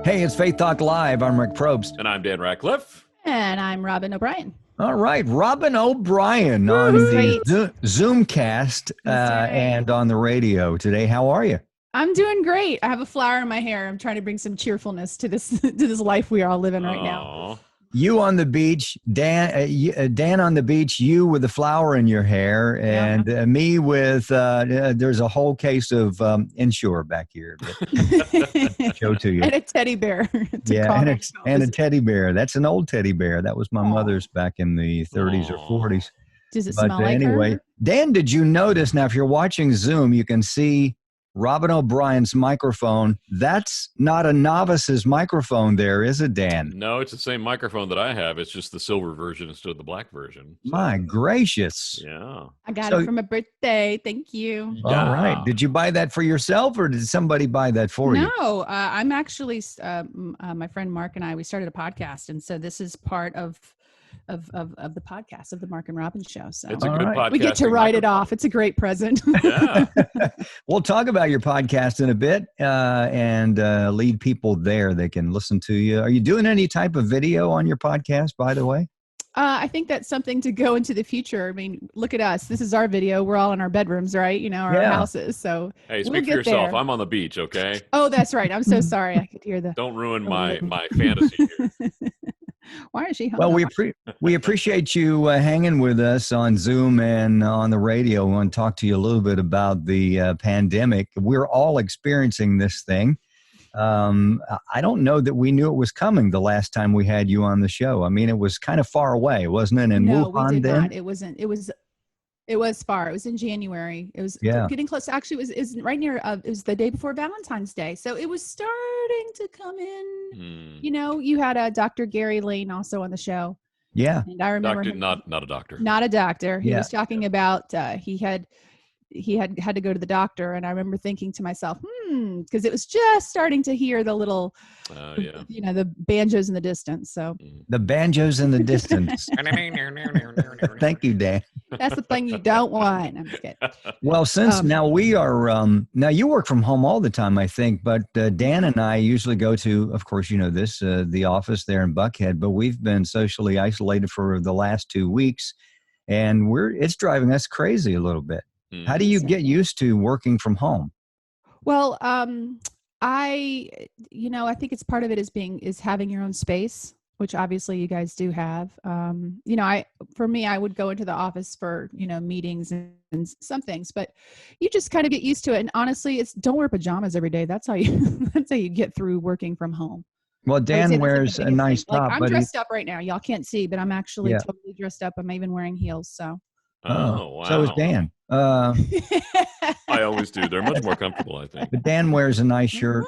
Hey, it's Faith Talk Live. I'm Rick Probst. And I'm Dan Ratcliffe. And I'm Robin O'Brien. All right, Robin O'Brien on the Zoomcast and on the radio today. How are you? I'm doing great. I have a flower in my hair. I'm trying to bring some cheerfulness to this life we are all living right now. You on the beach, Dan on the beach, you with the flower in your hair, and me with, there's a whole case of Ensure back here. Show to you. And a teddy bear. And a teddy bear. That's an old teddy bear. That was my mother's back in the 30s or 40s. Does it smell like her? Dan, did you notice, now if you're watching Zoom, you can see Robin O'Brien's microphone. That's not a novice's microphone there, is it, Dan? No, it's the same microphone that I have. It's just the silver version instead of the black version. So. My gracious. Yeah. I got it for my birthday. Thank you. All right. Did you buy that for yourself or did somebody buy that for you? No, I'm actually, my friend Mark and I, we started a podcast. And so this is part of the podcast of the Mark and Robin show. So it's a good podcast. We get to write it off. It's a great present. Yeah. We'll talk about your podcast in a bit and lead people there. They can listen to you. Are you doing any type of video on your podcast, by the way? I think that's something to go into the future. I mean, look at us. This is our video. We're all in our bedrooms, right? You know, our houses. So hey, speak for yourself. I'm on the beach, okay? Oh, that's right. I'm so sorry. I could hear the. Don't ruin my fantasy here. Why is she hung Well, up? we appreciate you hanging with us on Zoom and on the radio. We want to talk to you a little bit about the pandemic. We're all experiencing this thing. I don't know that we knew it was coming the last time we had you on the show. I mean, it was kind of far away, wasn't it? And no, Wuhan we did then? not. It wasn't. It was far. It was in January. It was getting close. Actually, it was right near. It was the day before Valentine's Day, so it was starting to come in. You know, you had Dr. Gary Lane also on the show. Yeah, and I remember not a doctor. Not a doctor. He was talking about he had to go to the doctor, and I remember thinking to myself, because it was just starting to hear the little, you know, the banjos in the distance. So the banjos in the distance. Thank you, Dan. That's the thing you don't want. I'm just kidding. Well, since now we are, now you work from home all the time, I think, but Dan and I usually go to, of course, you know this, the office there in Buckhead, but we've been socially isolated for the last 2 weeks, and it's driving us crazy a little bit. How do you get used to working from home? Well, I think it's part of it is having your own space, which obviously you guys do have. You know, for me, I would go into the office for, you know, meetings and some things, but you just kind of get used to it. And honestly, don't wear pajamas every day. That's how you get through working from home. Well, Dan wears a nice top. Like, I'm dressed up right now. Y'all can't see, but I'm actually totally dressed up. I'm even wearing heels. So. Oh, wow. So is Dan. I always do. They're much more comfortable, I think. But Dan wears a nice shirt,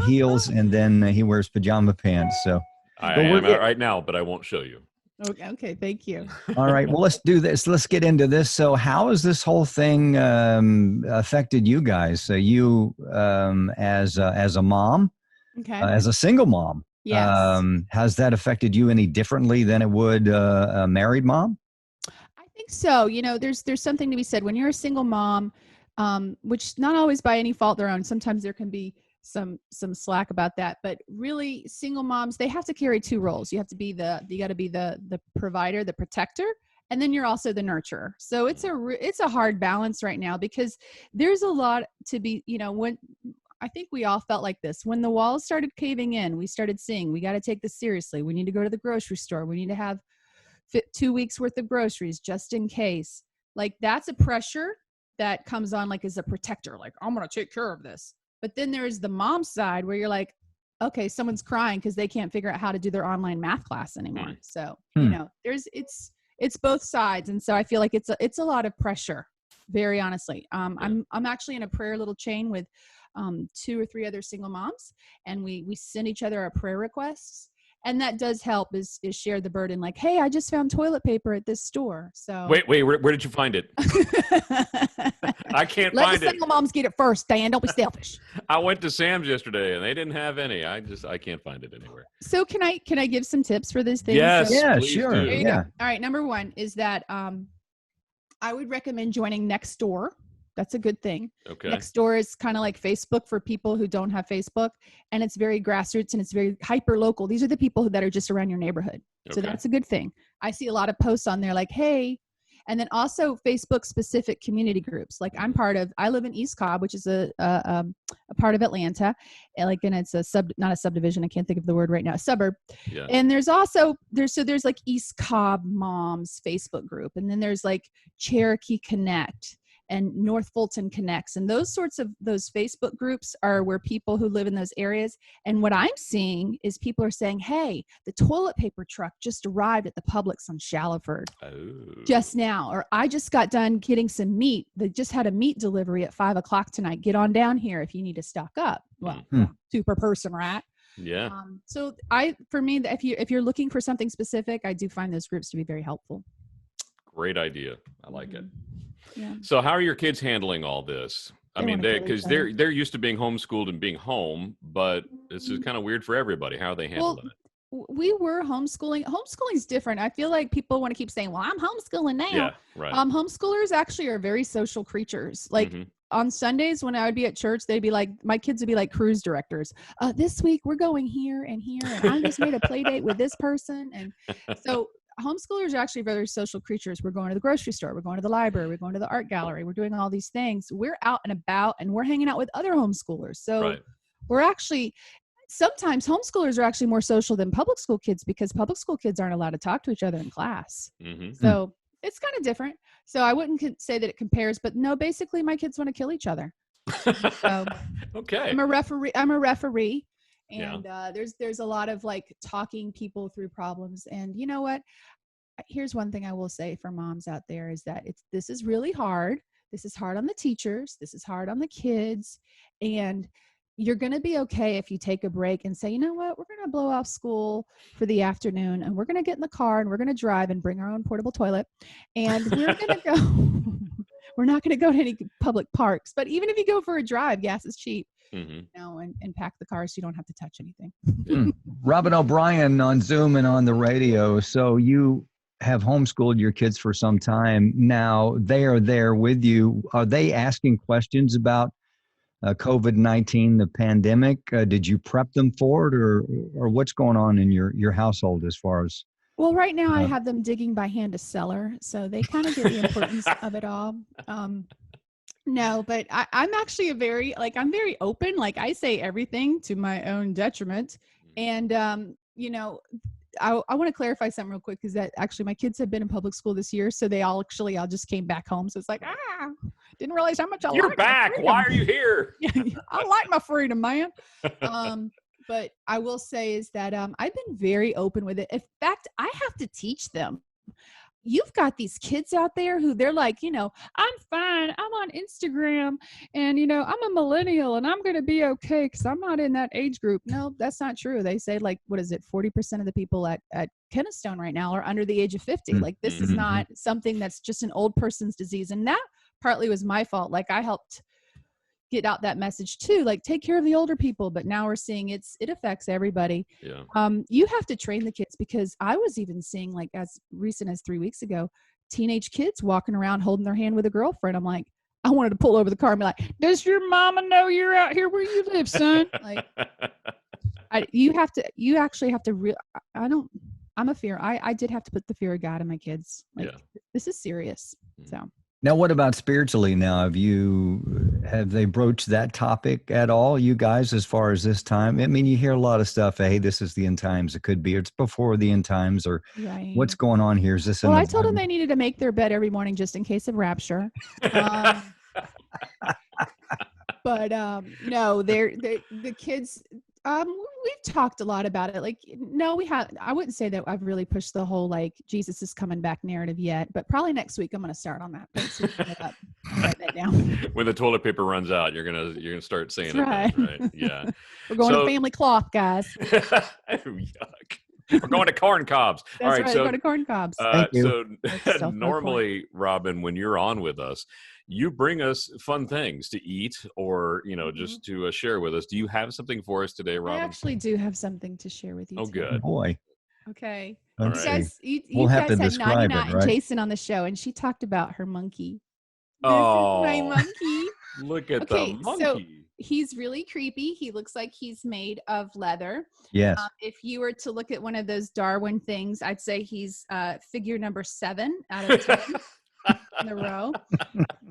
heels, and then he wears pajama pants. So I am out right now, but I won't show you. Okay, thank you. All right. Well, let's do this. Let's get into this. So how has this whole thing affected you guys? So you as a mom, as a single mom, has that affected you any differently than it would a married mom? I think so. You know, there's something to be said when you're a single mom, which not always by any fault of their own. Sometimes there can be some slack about that, but really single moms, they have to carry two roles. You got to be the provider, the protector, and then you're also the nurturer. So it's a hard balance right now because there's a lot to be, you know, when I think we all felt like this, when the walls started caving in, we started seeing, we got to take this seriously. We need to go to the grocery store. We need to have 2 weeks worth of groceries just in case. Like that's a pressure that comes on like as a protector, like I'm going to take care of this. But then there's the mom side where you're like, okay, someone's crying because they can't figure out how to do their online math class anymore. So, you know, it's both sides. And so I feel like it's a lot of pressure, very honestly. I'm actually in a prayer little chain with 2 or 3 other single moms, and we send each other our prayer requests. And that does help is share the burden. Like, hey, I just found toilet paper at this store. So wait, where did you find it? I can't Let find the single moms get it first, Dan. Don't be selfish. I went to Sam's yesterday and they didn't have any. I can't find it anywhere. So can I give some tips for these things? Yes, yeah, please sure. do. All right. Number 1 is that I would recommend joining Nextdoor. That's a good thing. Okay. Nextdoor is kind of like Facebook for people who don't have Facebook, and it's very grassroots and it's very hyper local. These are the people that are just around your neighborhood. So Okay. that's a good thing. I see a lot of posts on there like, hey, and then also Facebook specific community groups. Like I live in East Cobb, which is a part of Atlanta. And it's not a subdivision. I can't think of the word right now, suburb. Yeah. And there's also, there's like East Cobb Moms Facebook group. And then there's like Cherokee Connect and North Fulton Connects. And those Facebook groups are where people who live in those areas. And what I'm seeing is people are saying, hey, the toilet paper truck just arrived at the Publix on Shallowford just now. Or I just got done getting some meat. They just had a meat delivery at 5:00 tonight. Get on down here if you need to stock up. Well, two per person, right? Yeah. So for me, if you're looking for something specific, I do find those groups to be very helpful. Great idea. I like it. Yeah. So how are your kids handling all this? I mean, because they're used to being homeschooled and being home, but this is kind of weird for everybody. How are they handling it? We were homeschooling. Homeschooling is different. I feel like people want to keep saying, well, I'm homeschooling now. Yeah, right. Homeschoolers actually are very social creatures. Like on Sundays when I would be at church, they'd be like, my kids would be like cruise directors. This week we're going here and here, and I just made a play date with this person. And so homeschoolers are actually very social creatures. We're going to the grocery store. We're going to the library. We're going to the art gallery. We're doing all these things. We're out and about, and we're hanging out with other homeschoolers. So we're actually, sometimes homeschoolers are actually more social than public school kids because public school kids aren't allowed to talk to each other in class. So it's kind of different. So I wouldn't say that it compares, but no, basically my kids want to kill each other. So okay. I'm a referee. And there's a lot of like talking people through problems. And you know what? Here's one thing I will say for moms out there is that this is really hard. This is hard on the teachers. This is hard on the kids. And you're going to be okay if you take a break and say, you know what, we're going to blow off school for the afternoon and we're going to get in the car and we're going to drive and bring our own portable toilet. And we're going to go, we're not going to go to any public parks, but even if you go for a drive, gas is cheap. You know, and pack the car so you don't have to touch anything. Robin O'Brien on Zoom and on the radio. So you have homeschooled your kids for some time. Now they are there with you. Are they asking questions about COVID-19, the pandemic? Did you prep them for it, or what's going on in your household as far as? Well, right now I have them digging by hand to cellar, so they kind of get the importance of it all. No, but I'm actually I'm very open. Like I say everything to my own detriment. And, you know, I want to clarify something real quick because that actually my kids have been in public school this year. So they all just came back home. So it's like, didn't realize how much You're back. Why are you here? I like my freedom, man. But I will say is that I've been very open with it. In fact, I have to teach them. You've got these kids out there who they're like, you know, I'm fine. I'm on Instagram and, you know, I'm a millennial and I'm going to be okay because I'm not in that age group. No, that's not true. They say like, what is it? 40% of the people at Kennestone right now are under the age of 50. Like this is not something that's just an old person's disease. And that partly was my fault. Like I helped get out that message too, like take care of the older people, but now we're seeing it affects everybody. You have to train the kids because I was even seeing like as recent as 3 weeks ago, teenage kids walking around holding their hand with a girlfriend. I'm like, I wanted to pull over the car and be like, does your mama know you're out here where you live, son? Like you actually have to I'm a fear. I did have to put the fear of God in my kids. Like this is serious. So now, what about spiritually now? Have they broached that topic at all, you guys, as far as this time? I mean, you hear a lot of stuff, hey, this is the end times. It could be, it's before the end times, or what's going on here? Is this? Well, I told them they needed to make their bed every morning just in case of rapture. But no, the kids, we've talked a lot about it. Like, no, I wouldn't say that I've really pushed the whole, like, Jesus is coming back narrative yet, but probably next week I'm going to start on that. Thanks for putting it up. Write that down. When the toilet paper runs out, you're going to start saying That's it. Right. Yeah. We're going to family cloth, guys. Yuck. We're going to corn cobs. That's all right. So, we're going to corn cobs. Thank you. So normally, Robin, when you're on with us, you bring us fun things to eat or, you know, just to share with us. Do you have something for us today, Robin? I actually do have something to share with you. Oh, good. Boy. Okay. Let's You guys, we'll have had to describe Nani it, right? Jason on the show, and she talked about her monkey. Oh, my monkey. look at Okay, the so monkey. he's really creepy. He looks like he's made of leather. Yes. If you were to look at one of those Darwin things, I'd say he's figure number 7 out of 10 in a row.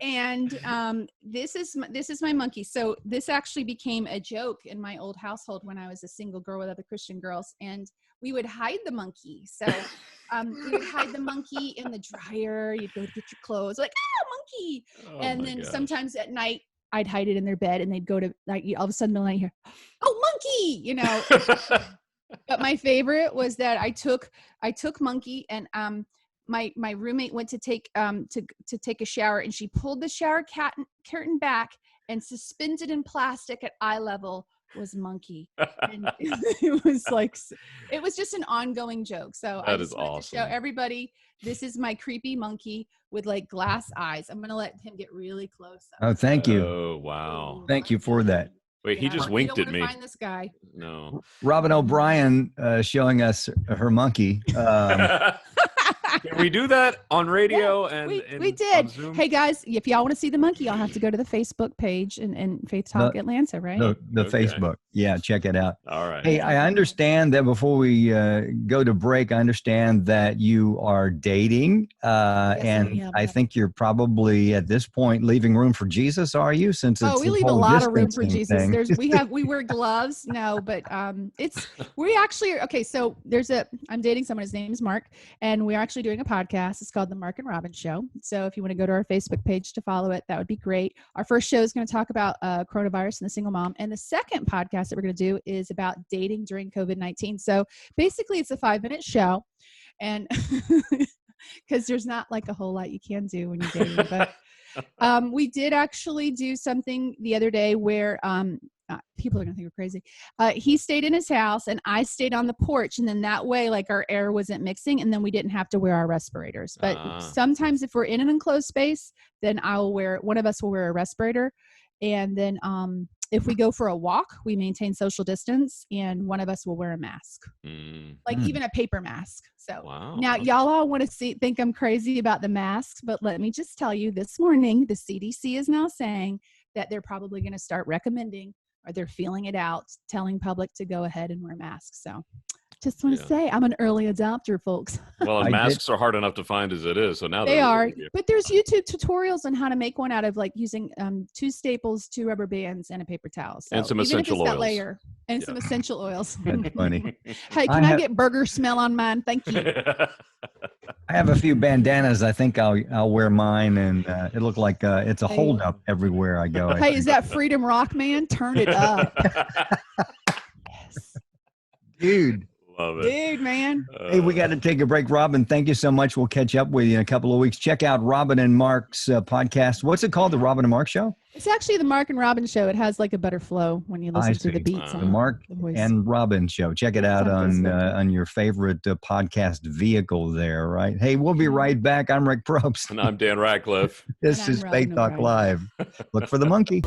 And this is my monkey. So this actually became a joke in my old household when I was a single girl with other Christian girls, and we would hide the monkey. So we would hide the monkey in the dryer. You'd go to get your clothes, like, monkey. Oh And my then gosh. sometimes at night, I'd hide it in their bed, and they'd go to, like, all of a sudden, middle of the night, hear, oh, monkey, you know. But my favorite was that I took monkey, and my roommate went to take to take a shower, and she pulled the shower curtain back, and suspended in plastic at eye level was monkey. And it was like, it was just an ongoing joke. So I That just is wanted to show awesome. everybody, this is my creepy monkey with like glass eyes. I'm gonna let him get really close up. Oh, thank you. Oh, wow. Thank you for that. Wait, he Yeah, just you winked don't at wanna me. Find this guy. No. Robin O'Brien showing us her monkey. Can we do that on radio we and did. on Zoom? Hey guys, if y'all want to see the monkey, y'all have to go to the Facebook page and Faith Talk Atlanta, right? The Okay. Facebook. Yeah, check it out. All right. Hey, I understand that before we go to break, I understand that you are dating, and am. I think you're probably at this point leaving room for Jesus. Are you? Since it's We the leave a whole lot of room for distancing Jesus. thing. We wear gloves. No, but we actually are okay. So I'm dating someone. His name is Mark, and we're actually doing a podcast. It's called The Mark and Robin Show. So if you want to go to our Facebook page to follow it, that would be great. Our first show is going to talk about coronavirus and the single mom, and the second podcast that we're going to do is about dating during COVID-19. So basically, it's a 5-minute show, and because there's not like a whole lot you can do when you're dating, but. We did actually do something the other day where people are going to think we're crazy. He stayed in his house and I stayed on the porch. And then that way, like, our air wasn't mixing, and then we didn't have to wear our respirators. But sometimes if we're in an enclosed space, then one of us will wear a respirator. And then if we go for a walk, we maintain social distance, and one of us will wear a mask, like even a paper mask. So Wow. now y'all all want to think I'm crazy about the masks, but let me just tell you, this morning, the CDC is now saying that they're probably going to start recommending, or they're feeling it out, telling public to go ahead and wear masks. So just want to say I'm an early adopter, folks. Well, and I masks are hard enough to find as it is. So now They they're are, really- but there's YouTube tutorials on how to make one out of, like, using 2 staples, 2 rubber bands, and a paper towel. So And some even if it's essential that oils. layer, and some essential oils. That's funny. Hey, I can I have- get burger smell on mine? Thank you. I have a few bandanas. I think I'll wear mine, and it looked like it's a holdup everywhere I go. Hey, is that Freedom Rock, man? Turn it up. Yes. Dude? Love it. Dude, man. Hey, we got to take a break. Robin, thank you so much. We'll catch up with you in a couple of weeks. Check out Robin and Mark's podcast. What's it called? The Robin and Mark Show? It's actually the Mark and Robin Show. It has like a better flow when you listen to the see. beats. The and Mark the voice. and Robin Show. Check it out on Facebook. on your favorite podcast vehicle there, right? Hey, we'll be right back. I'm Rick Probst. And I'm Dan Ratcliffe. This And I'm is Faith Robin Talk O'Brien. Live. Look for the monkey.